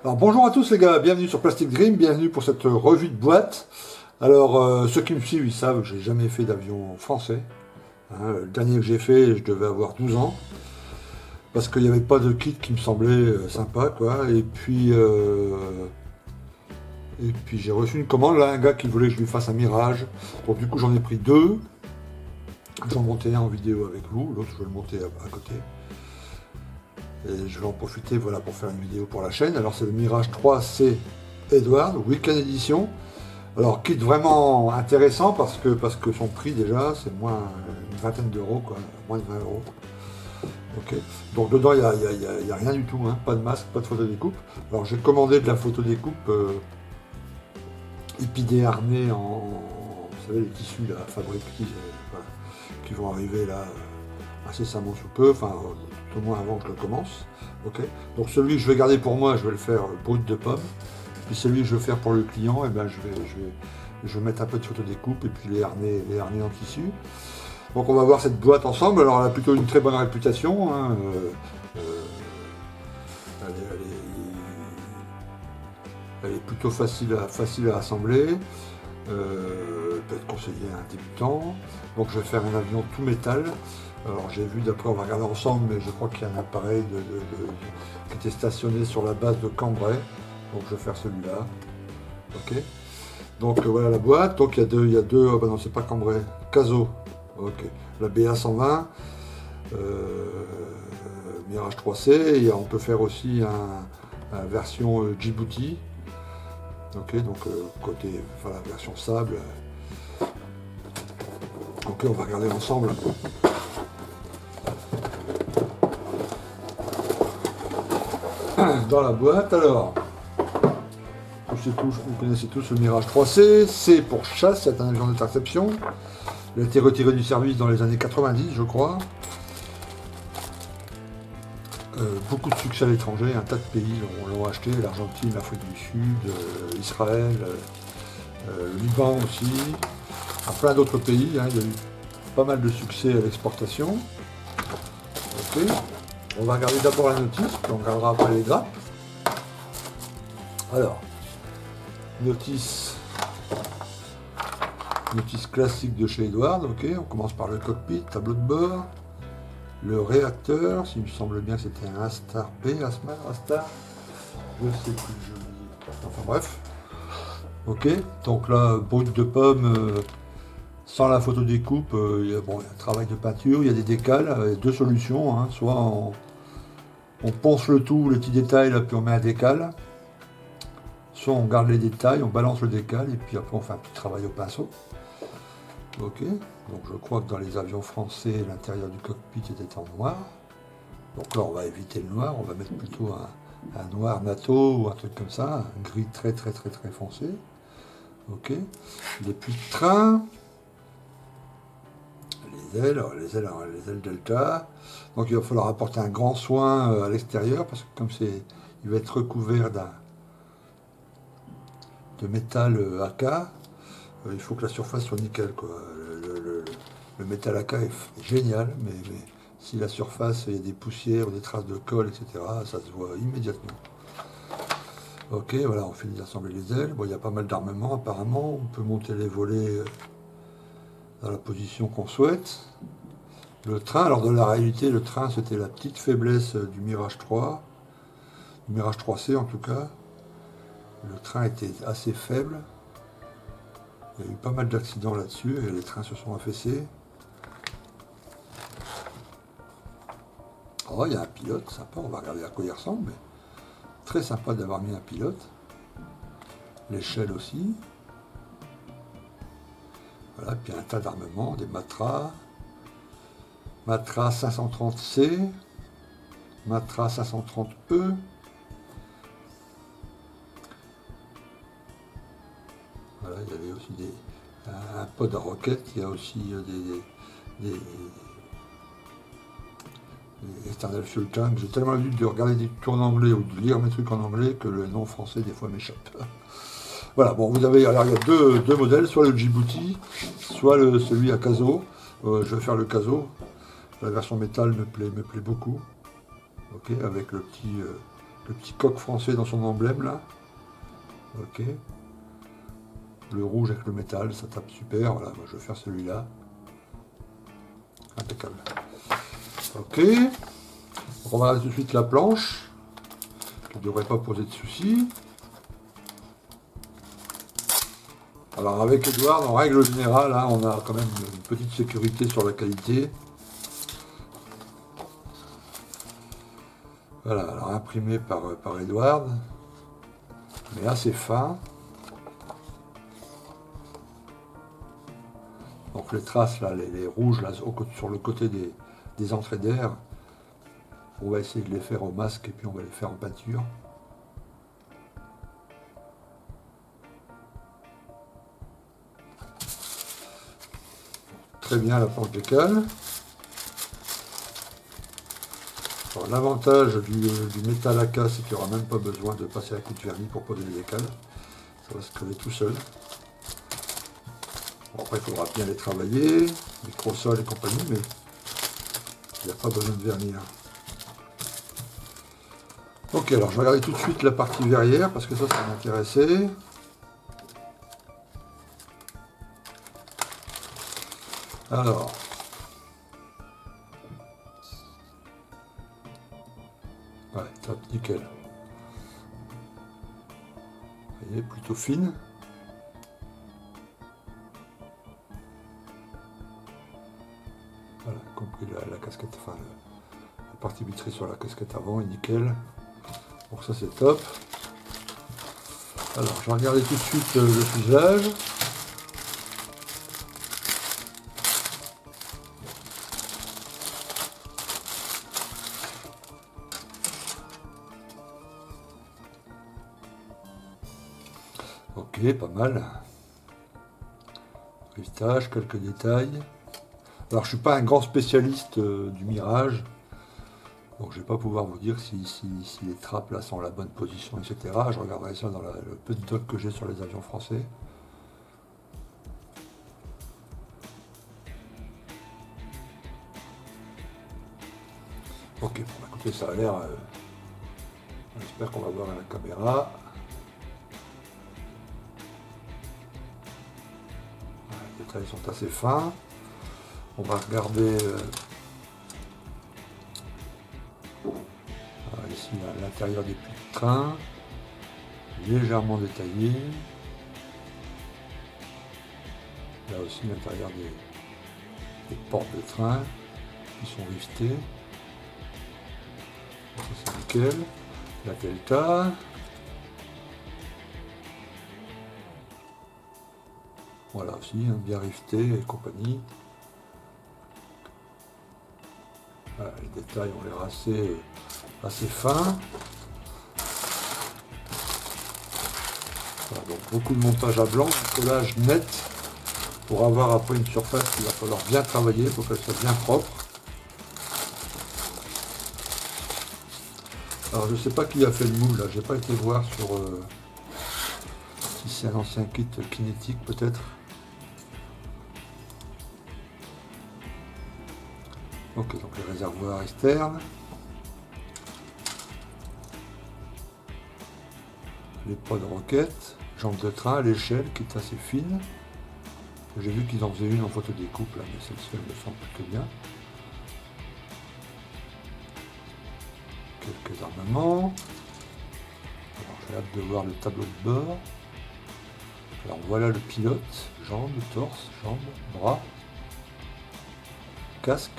Alors bonjour à tous les gars, bienvenue sur Plastic Dream, bienvenue pour cette revue de boîte. Alors ceux qui me suivent, ils savent que j'ai jamais fait d'avion français. Hein. Le dernier que j'ai fait, je devais avoir 12 ans, parce qu'il n'y avait pas de kit qui me semblait sympa, quoi. Et puis j'ai reçu une commande, là, un gars qui voulait que je lui fasse un Mirage. Donc du coup j'en ai pris deux. J'en montais un en vidéo avec vous, l'autre je vais le monter à côté. Et je vais en profiter voilà, pour faire une vidéo pour la chaîne. Alors c'est le Mirage 3C Edward, Weekend Edition. Alors kit vraiment intéressant parce que son prix déjà c'est moins une vingtaine d'euros, quoi, moins de 20 euros. Ok. Donc dedans il n'y a rien du tout, hein. Pas de masque, pas de photo découpe. Alors j'ai commandé de la photo découpe épidé harnais vous savez les tissus là, fabriqués, voilà, qui vont arriver là incessamment sous peu, enfin tout au moins avant que je le commence. Ok. Donc celui que je vais garder pour moi, je vais le faire brut de pomme. Puis celui que je vais faire pour le client, eh ben, je vais mettre un peu de photo découpe et puis les harnais en tissu. Donc on va voir cette boîte ensemble. Alors elle a plutôt une très bonne réputation, hein. Elle est, elle est- elle est plutôt facile à assembler. Peut être conseillé à un débutant. Donc je vais faire un avion tout métal. Alors j'ai vu, d'après on va regarder ensemble, mais je crois qu'il y a un appareil qui était stationné sur la base de Cambrai. Donc je vais faire celui-là. Ok. Donc voilà la boîte. Donc il y a deux. Oh, bah non, c'est pas Cambrai. Caso. Ok. La BA 120. Mirage 3C. Et on peut faire aussi un version Djibouti. Ok. Donc côté, enfin la version sable. Ok, on va regarder ensemble. Dans la boîte, alors, vous connaissez tous le Mirage 3C, C pour chasse, c'est un avion d'interception. Il a été retiré du service dans les années 90, je crois. Beaucoup de succès à l'étranger, un tas de pays l'ont acheté, l'Argentine, l'Afrique du Sud, Israël, le Liban aussi, plein d'autres pays, hein, il y a eu pas mal de succès à l'exportation. Ok. On va regarder d'abord la notice, puis on regardera après les grappes. Alors, notice classique de chez Edward, ok, on commence par le cockpit, tableau de bord, le réacteur, s'il me semble bien que c'était un Astar B, Astar, je sais plus, enfin bref, ok, donc là, brut de pomme, sans la photo découpe, il y a un travail de peinture, il y a des décals, il y a deux solutions, hein, soit on ponce le tout, les petits détails, là, puis on met un décal. Soit on garde les détails, on balance le décal, et puis après on fait un petit travail au pinceau. Ok, donc je crois que dans les avions français, l'intérieur du cockpit était en noir. Donc là on va éviter le noir, on va mettre plutôt un noir natto ou un truc comme ça, un gris très très très très foncé. Ok, les puits de train, les ailes delta. Donc il va falloir apporter un grand soin à l'extérieur parce que comme il va être recouvert de métal AK, il faut que la surface soit nickel, quoi. Le métal AK est génial, mais si la surface, il y a des poussières, des traces de colle, etc., ça se voit immédiatement. Ok, voilà, on finit d'assembler les ailes. Bon, il y a pas mal d'armement apparemment. On peut monter les volets dans la position qu'on souhaite. Le train, alors dans la réalité, le train c'était la petite faiblesse du Mirage 3, du Mirage 3C en tout cas. Le train était assez faible. Il y a eu pas mal d'accidents là-dessus et les trains se sont affaissés. Oh, il y a un pilote, sympa, on va regarder à quoi il ressemble, mais très sympa d'avoir mis un pilote. L'échelle aussi. Voilà, puis un tas d'armements, des matras. Matra 530C, Matra 530E. Voilà, il y avait aussi un pod à roquettes, il y a aussi des Eternal Fuel Tank. J'ai tellement l'habitude de regarder des tours en anglais ou de lire mes trucs en anglais que le nom français des fois m'échappe. Voilà, bon, vous avez, alors il y a deux modèles, soit le Djibouti, soit celui à Caso. Je vais faire le Caso. La version métal me plaît beaucoup. Ok, avec le le petit coq français dans son emblème là. Ok. Le rouge avec le métal, ça tape super. Voilà, moi je vais faire celui-là. Impeccable. Ok. On va tout de suite la planche, qui ne devrait pas poser de soucis. Alors avec Edward, en règle générale, hein, on a quand même une petite sécurité sur la qualité. Voilà, alors imprimé par Edward, mais assez fin. Donc les traces là, les rouges là, sur le côté des entrées d'air, on va essayer de les faire au masque et puis on va les faire en peinture. Très bien la planche décale. L'avantage du métal à casse, c'est qu'il n'y aura même pas besoin de passer un coup de vernis pour poser les décales. Ça va se coller tout seul. Bon, après, il faudra bien les travailler, microsol et compagnie, mais il n'y a pas besoin de vernis. Hein. Ok, alors je vais regarder tout de suite la partie verrière, parce que ça m'intéressait. Alors, ouais, top, nickel. Vous voyez, plutôt fine. Voilà, compris la casquette, enfin la partie vitrée sur la casquette avant est nickel. Donc ça c'est top. Alors je vais regarder tout de suite le fuselage. Ok, pas mal. Rivetage, quelques détails. Alors je suis pas un grand spécialiste du Mirage, donc je vais pas pouvoir vous dire si les trappes là sont à la bonne position, etc. Je regarderai ça dans le peu de doc que j'ai sur les avions français. Ok, bon, écoutez, ça a l'air... j'espère qu'on va voir à la caméra. Les détails sont assez fins. On va regarder ici l'intérieur des puits de train, légèrement détaillé. Là aussi l'intérieur des portes de train qui sont rivestées. Ça c'est nickel. La Delta. Voilà aussi, hein, bien riveté et compagnie. Voilà, les détails ont l'air assez fins. Voilà, donc beaucoup de montage à blanc, un collage net pour avoir après une surface qu'il va falloir bien travailler pour qu'elle soit bien propre. Alors je ne sais pas qui a fait le moule là, j'ai pas été voir sur si c'est un ancien kit kinétique peut-être. Ok, donc les réservoirs externes. Les poids de roquette, jambes de train, l'échelle qui est assez fine. J'ai vu qu'ils en faisaient une en photo découpe là, mais celle-ci elle me semble plutôt bien. Quelques armements. Alors j'ai hâte de voir le tableau de bord. Alors voilà le pilote, jambes, torse, jambes, bras, casque,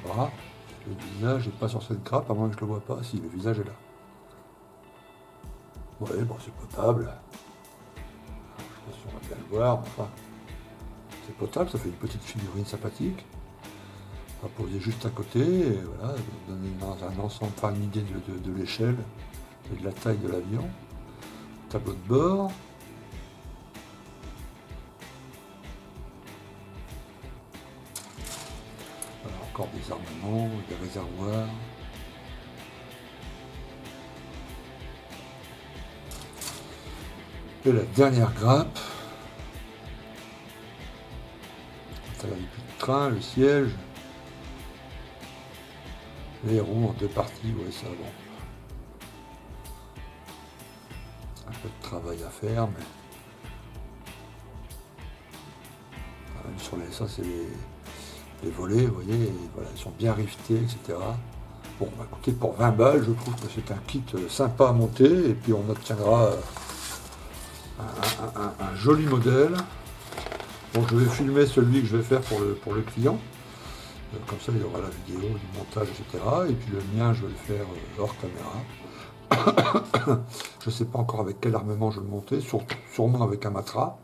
bras. Le visage n'est pas sur cette grappe, à moins que je ne le vois pas. Si, le visage est là. Ouais, bon, c'est potable. Je sais pas si on va bien le voir, mais enfin, c'est potable, ça fait une petite figurine sympathique. On va poser juste à côté, et voilà, donner dans un ensemble, enfin une idée de l'échelle et de la taille de l'avion. Tableau de bord. Voilà, encore des armements, des réservoirs. Et la dernière grappe. Ça va depuis le train, le siège. Les roues en deux parties, ouais, ça bon. travail à faire, mais voilà, sur ça c'est les volets, vous voyez, et voilà, ils sont bien riftés, etc. Bon, bah, écoutez, pour 20 balles, je trouve que c'est un kit sympa à monter, et puis on obtiendra un joli modèle. Bon, je vais filmer celui que je vais faire pour le client. Comme ça, il y aura la vidéo du montage, etc. Et puis le mien, je vais le faire hors caméra. Je ne sais pas encore avec quel armement je vais le monter, sûrement avec un matra.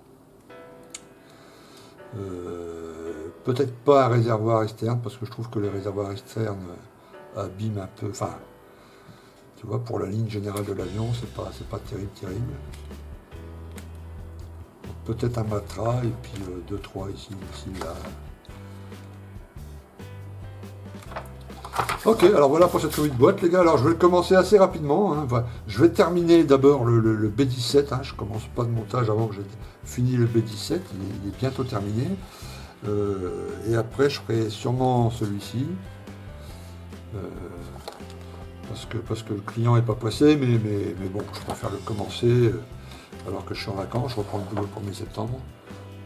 Peut-être pas un réservoir externe, parce que je trouve que les réservoirs externes abîment un peu. Enfin, tu vois, pour la ligne générale de l'avion, c'est pas terrible. Peut-être un matra, et puis 2-3 ici, là. Ok, alors voilà pour cette revue de boîte, les gars. Alors je vais commencer assez rapidement. Hein. Enfin, je vais terminer d'abord le B17. Hein. Je commence pas de montage avant que j'ai fini le B17. Il est bientôt terminé. Et après, je ferai sûrement celui-ci. Parce que le client n'est pas pressé, mais bon, je préfère le commencer alors que je suis en vacances. Je reprends le boulot le 1er septembre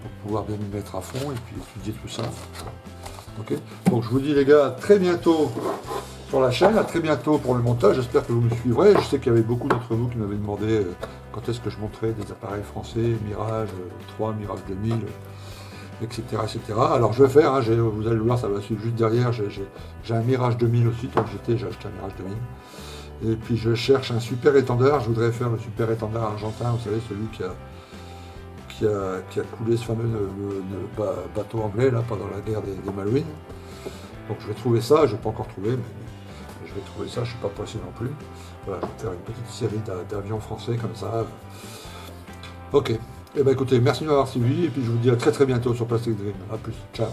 pour pouvoir bien me mettre à fond et puis étudier tout ça. Ok. Donc je vous dis les gars, à très bientôt sur la chaîne, à très bientôt pour le montage, j'espère que vous me suivrez. Je sais qu'il y avait beaucoup d'entre vous qui m'avaient demandé quand est-ce que je montrais des appareils français, Mirage 3, Mirage 2000, etc., etc. Alors je vais faire, hein, vous allez le voir, ça va suivre juste derrière, j'ai un Mirage 2000 aussi, tant que j'ai acheté un Mirage 2000. Et puis je cherche un super étendard, je voudrais faire le super étendard argentin, vous savez, celui qui a coulé ce fameux bateau anglais là, pendant la guerre des Malouines. Donc je vais trouver ça, je n'ai pas encore trouvé, mais je vais trouver ça, je ne suis pas pressé non plus. Voilà, je vais faire une petite série d'avions français comme ça. Ok, et bien écoutez, merci de m'avoir suivi, et puis je vous dis à très bientôt sur Plastic Dream. A plus, ciao.